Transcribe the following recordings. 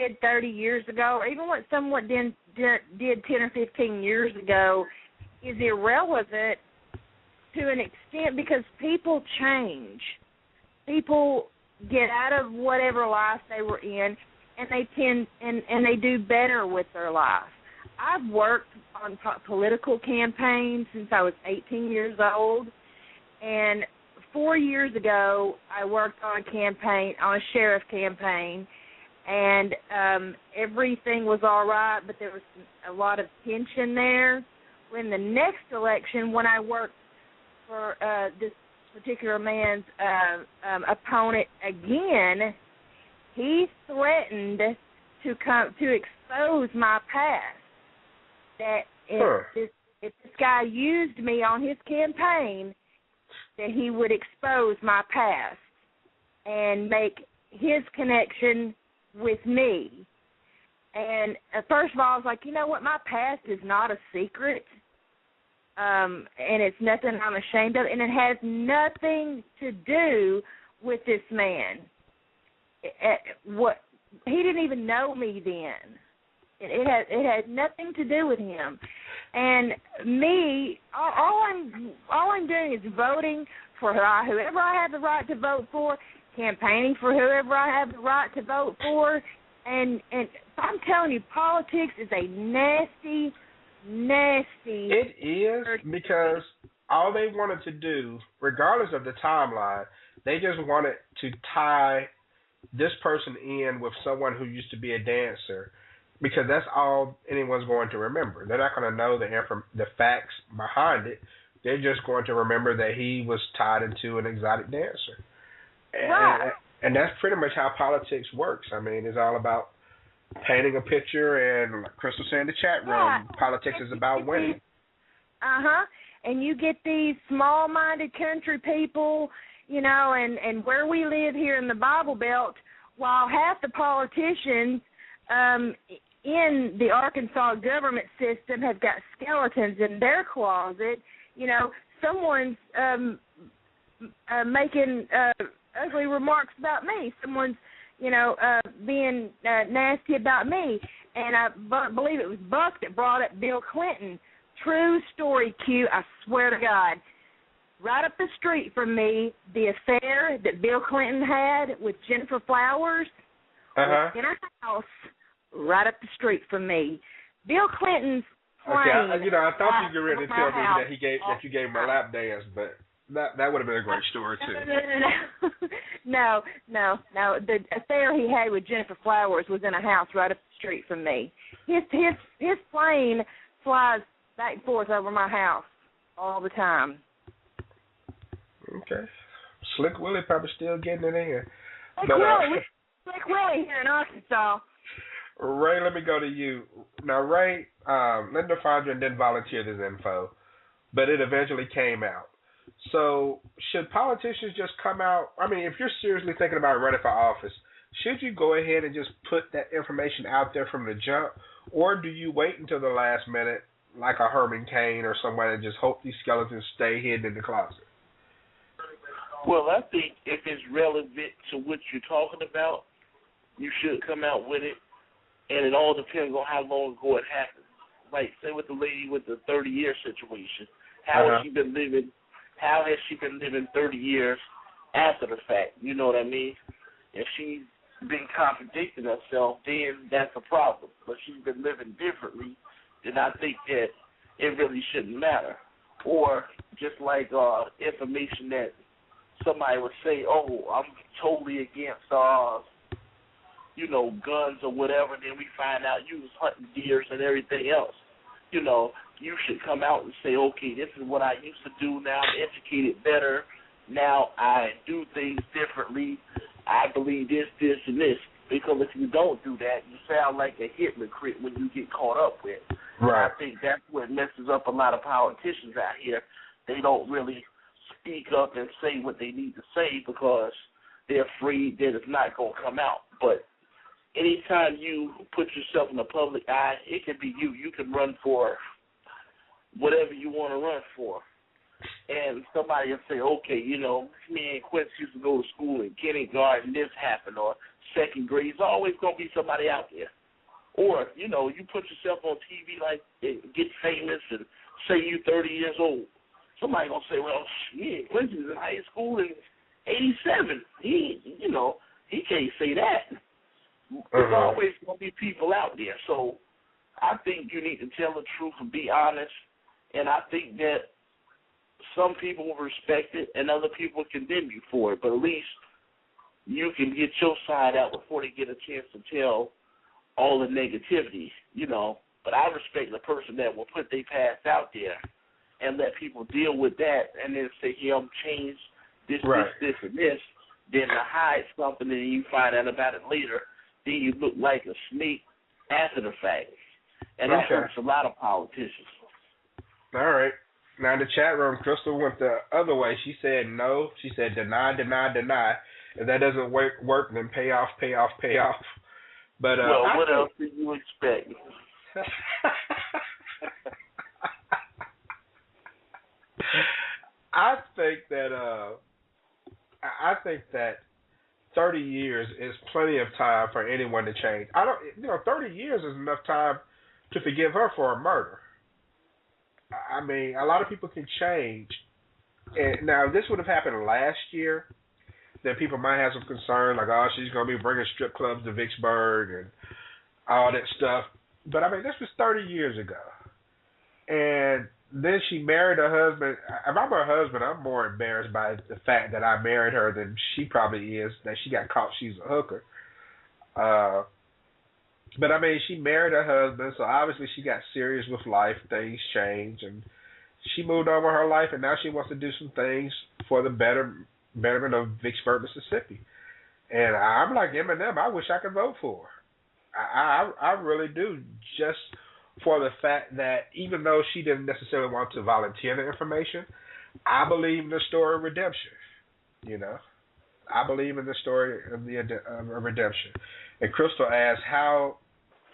did 30 years ago, or even what someone did 10 or 15 years ago, is irrelevant to an extent because people change. People get out of whatever life they were in, and they tend and they do better with their life. I've worked on political campaigns since I was 18 years old, and 4 years ago I worked on a sheriff campaign, and everything was all right, but there was a lot of tension there. When the next election, when I worked for this particular man's opponent again, he threatened to expose my past. That if this guy used me on his campaign, that he would expose my past and make his connection with me. And first of all, I was like, you know what, my past is not a secret, and it's nothing I'm ashamed of, and it has nothing to do with this man. He didn't even know me then. It had nothing to do with him. And me, all I'm doing is voting for whoever I have the right to vote for, campaigning for whoever I have the right to vote for, and I'm telling you, politics is a nasty. It is, because all they wanted to do, regardless of the timeline, they just wanted to tie this person in with someone who used to be a dancer, because that's all anyone's going to remember. They're not going to know the facts behind it. They're just going to remember that he was tied into an exotic dancer. And that's pretty much how politics works. I mean, it's all about painting a picture, and like Crystal said in the chat room, politics is about winning. And you get these small-minded country people, you know, and where we live here in the Bible Belt, while half the politicians in the Arkansas government system have got skeletons in their closet, you know, someone's making ugly remarks about me. Someone's, you know, being nasty about me. And I believe it was Buck that brought up Bill Clinton. True story, Q, I swear to God. Right up the street from me, the affair that Bill Clinton had with Jennifer Flowers was in a house right up the street from me. Bill Clinton's plane. Okay, I thought you were ready to tell me that you gave him a lap dance, but that would have been a great story too. No. The affair he had with Jennifer Flowers was in a house right up the street from me. His plane flies back and forth over my house all the time. Okay. Slick Willie probably still getting it in. Slick Willie here in Arkansas. Ray, let me go to you. Now, Ray, Linda Fondren didn't volunteer this info, but it eventually came out. So should politicians just come out? I mean, if you're seriously thinking about running for office, should you go ahead and just put that information out there from the jump, or do you wait until the last minute, like a Herman Cain or someone, and just hope these skeletons stay hidden in the closet? Well, I think if it's relevant to what you're talking about, you should come out with it, and it all depends on how long ago it happened. Like, say with the lady with the 30-year situation, how has she been living? How has she been living 30 years after the fact? You know what I mean? If she's been contradicting herself, then that's a problem. But she's been living differently, then I think that it really shouldn't matter. Or just like information that somebody would say, oh, I'm totally against, guns or whatever, then we find out you was hunting deers and everything else. You know, you should come out and say, okay, this is what I used to do. Now I'm educated better. Now I do things differently. I believe this, and this. Because if you don't do that, you sound like a hypocrite when you get caught up with. Right. And I think that's what messes up a lot of politicians out here. They don't really speak up and say what they need to say because they're afraid that it's not going to come out. But anytime you put yourself in the public eye, it can be you. You can run for whatever you want to run for. And somebody will say, okay, me and Quincy used to go to school in kindergarten, this happened, or second grade. There's always going to be somebody out there. Or, you know, you put yourself on TV like get famous and say you're 30 years old. Somebody going to say, well, shit, Quincy's in high school in 87. He can't say that. There's always going to be people out there. So I think you need to tell the truth and be honest. And I think that some people will respect it and other people will condemn you for it. But at least you can get your side out before they get a chance to tell all the negativity, you know. But I respect the person that will put their past out there and let people deal with that and then say, yeah, I'm changed this, and this, then to hide something and you find out about it later, then you look like a snake after the fact. And that hurts a lot of politicians. All right. Now in the chat room, Crystal went the other way. She said no. She said deny, deny, deny. If that doesn't work, then pay off, pay off, pay off. But what else do you expect? I think that 30 years is plenty of time for anyone to change. 30 years is enough time to forgive her for a murder. I mean, a lot of people can change. And now, if this would have happened last year, then people might have some concern, like, oh, she's going to be bringing strip clubs to Vicksburg and all that stuff. But, I mean, this was 30 years ago. And then she married her husband. If I'm her husband, I'm more embarrassed by the fact that I married her than she probably is, that she got caught she's a hooker. But, I mean, she married her husband, so obviously she got serious with life. Things changed, and she moved on with her life, and now she wants to do some things for the betterment of Vicksburg, Mississippi. And I'm like Eminem. I wish I could vote for her. I really do, just for the fact that even though she didn't necessarily want to volunteer the information, I believe in the story of redemption. You know, I believe in the story of redemption. And Crystal asked, how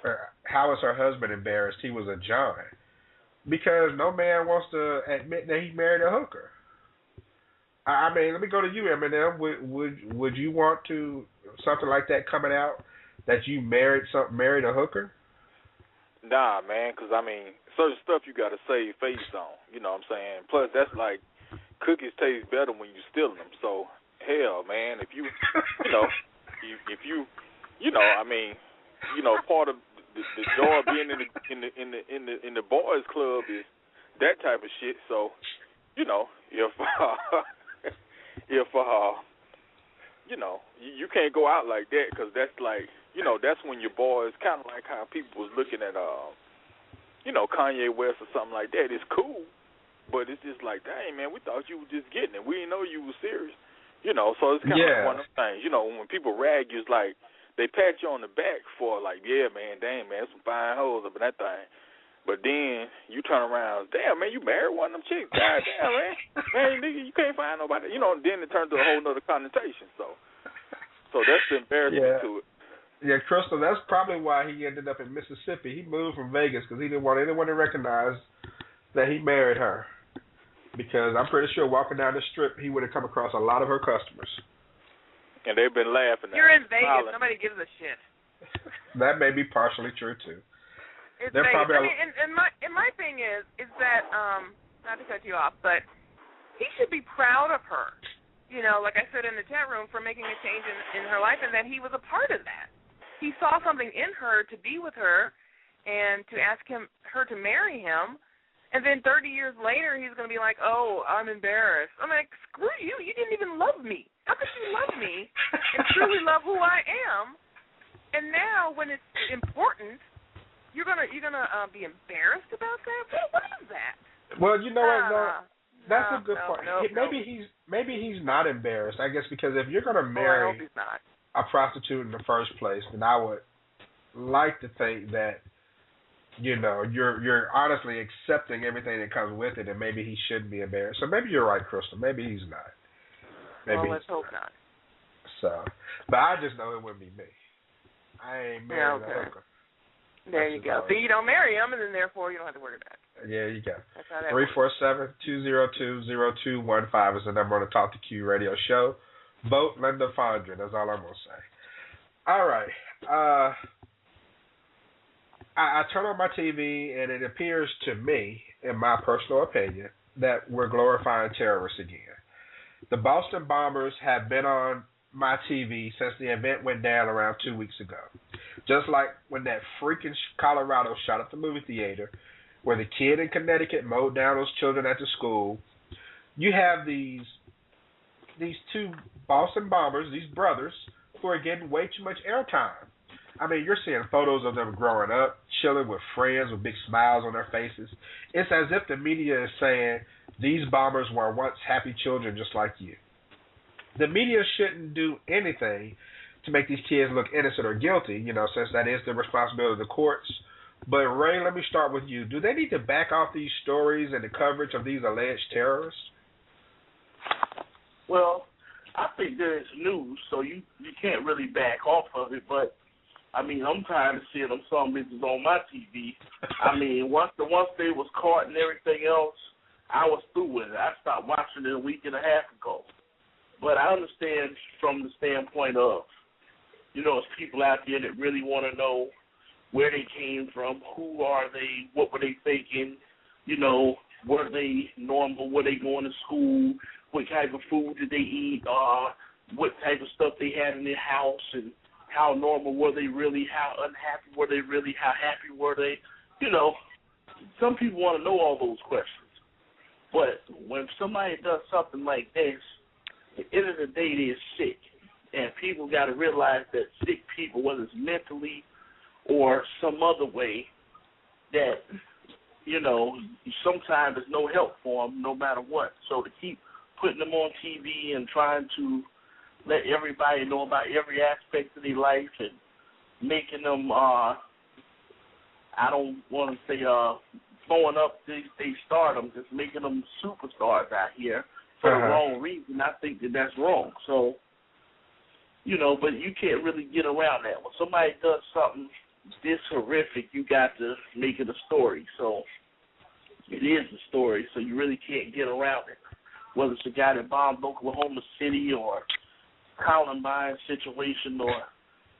is her husband embarrassed he was a John? Because no man wants to admit that he married a hooker. I mean, let me go to you, Eminem. Would you want to something like that coming out that you married a hooker? Nah, man, because, I mean, certain stuff you got to save face on, you know what I'm saying? Plus, that's like cookies taste better when you stealing them. So, hell, man, if you, I mean, part of the joy of being in the boys club is that type of shit. So, if you can't go out like that because that's like, that's when your boys, kind of like how people was looking at, Kanye West or something like that. It's cool, but it's just like, dang, man, we thought you were just getting it. We didn't know you were serious. So it's kind of like one of those things. When people rag you, it's like they pat you on the back for like, yeah, man, dang, man, some fine hoes up in that thing. But then you turn around, damn, man, you married one of them chicks. God damn, man. Man, nigga, you can't find nobody. Then it turns to a whole nother connotation. So that's the embarrassment to it. Yeah, Crystal, that's probably why he ended up in Mississippi. He moved from Vegas because he didn't want anyone to recognize that he married her. Because I'm pretty sure walking down the strip, he would have come across a lot of her customers. And they've been laughing at You're in Vegas. smiling. Nobody gives a shit. That may be partially true, too. It's Vegas. I mean, and my thing is that, not to cut you off, but he should be proud of her. Like I said in the chat room, for making a change in her life, and that he was a part of that. He saw something in her to be with her and to ask her to marry him, and then 30 years later he's going to be like, oh, I'm embarrassed. I'm like, screw you. You didn't even love me. How could you love me and truly love who I am? And now when it's important, you're gonna be embarrassed about that? What is that? Well, you know what, though? That's a good point. Maybe he's not embarrassed, I guess, because if you're going to marry I hope he's not. a prostitute in the first place, then I would like to think that, you're honestly accepting everything that comes with it, and maybe he shouldn't be embarrassed. So maybe you're right, Crystal. Maybe he's not. Let's hope not. So, but I just know it wouldn't be me. I ain't married a hooker. There you go. So you don't marry him, and then therefore you don't have to worry about it. Yeah, you go. 347-202-0215 is the number on the Talk to Q radio show. Vote Linda Fondren. That's all I'm going to say. All right. I turn on my TV, and it appears to me, in my personal opinion, that we're glorifying terrorists again. The Boston bombers have been on my TV since the event went down around 2 weeks ago. Just like when that freaking Colorado shot up the movie theater, where the kid in Connecticut mowed down those children at the school. You have these two Boston bombers, these brothers, who are getting way too much airtime. I mean, you're seeing photos of them growing up, chilling with friends with big smiles on their faces. It's as if the media is saying, these bombers were once happy children just like you. The media shouldn't do anything to make these kids look innocent or guilty, since that is the responsibility of the courts. But, Ray, let me start with you. Do they need to back off these stories and the coverage of these alleged terrorists? Well, I think that it's news, so you can't really back off of it, but I mean, I'm tired of seeing them some bitches on my TV. I mean, once they was caught and everything else, I was through with it. I stopped watching it a week and a half ago. But I understand from the standpoint of, there's people out there that really want to know where they came from, who are they, what were they thinking, were they normal, were they going to school, what type of food did they eat, what type of stuff they had in their house, and how normal were they really, how unhappy were they really, how happy were they. Some people want to know all those questions. But when somebody does something like this, at the end of the day, they're sick. And people got to realize that sick people, whether it's mentally or some other way, that, sometimes there's no help for them no matter what. So to keep putting them on TV and trying to let everybody know about every aspect of their life and making them, I don't want to say blowing up they stardom, just making them superstars out here for the wrong reason. I think that that's wrong. So, but you can't really get around that. When somebody does something this horrific, you got to make it a story. So it is a story, so you really can't get around it. Whether it's a guy that bombed Oklahoma City or Columbine situation or,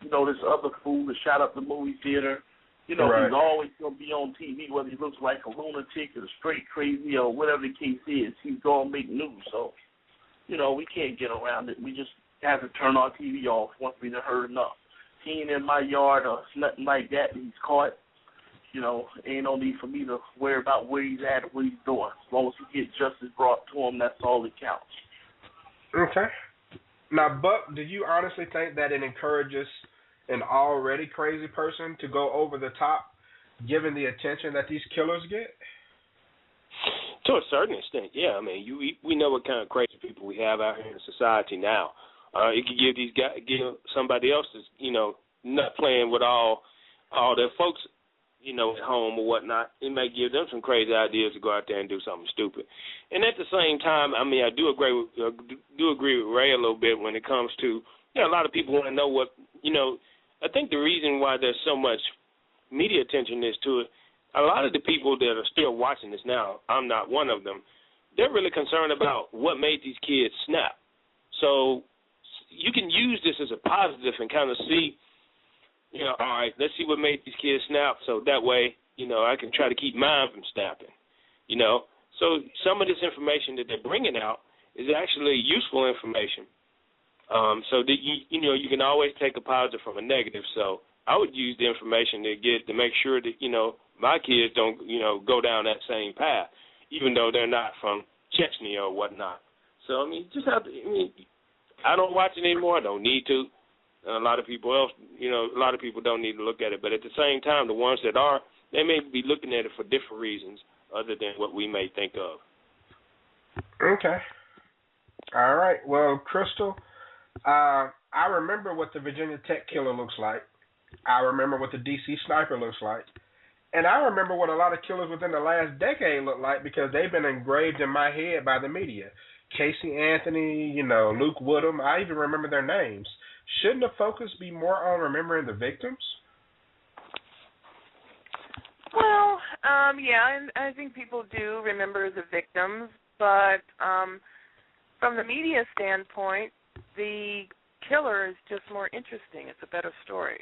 this other fool that shot up the movie theater, he's always going to be on TV, whether he looks like a lunatic or straight crazy or whatever the case is, he's going to make news. So, we can't get around it. We just have to turn our TV off once we've heard enough. He ain't in my yard or nothing like that, and he's caught. Ain't no need for me to worry about where he's at or what he's doing. As long as he gets justice brought to him, that's all that counts. Okay. Now, Buck, do you honestly think that it encourages an already crazy person to go over the top, given the attention that these killers get? To a certain extent, yeah. I mean, we know what kind of crazy people we have out here in society now. It could give somebody else that's, not playing with all their folks, at home or whatnot. It may give them some crazy ideas to go out there and do something stupid. And at the same time, I mean, I do agree with Ray a little bit when it comes to, a lot of people want to know what, I think the reason why there's so much media attention is to it, a lot of the people that are still watching this now, I'm not one of them, they're really concerned about what made these kids snap. So you can use this as a positive and kind of see, all right, let's see what made these kids snap, so that way, I can try to keep mine from snapping, So some of this information that they're bringing out is actually useful information. So that you can always take a positive from a negative. So I would use the information to make sure that, my kids don't, go down that same path, even though they're not from Chechnya or whatnot. So, I don't watch it anymore. I don't need to. A lot of people don't need to look at it. But at the same time, the ones that are, they may be looking at it for different reasons other than what we may think of. Okay. All right. Well, Crystal, I remember what the Virginia Tech killer looks like. I remember what the D.C. sniper looks like. And I remember what a lot of killers within the last decade look like because they've been engraved in my head by the media. Casey Anthony, Luke Woodham, I even remember their names. Shouldn't the focus be more on remembering the victims? Well, yeah, I think people do remember the victims, but from the media standpoint, the killer is just more interesting. It's a better story.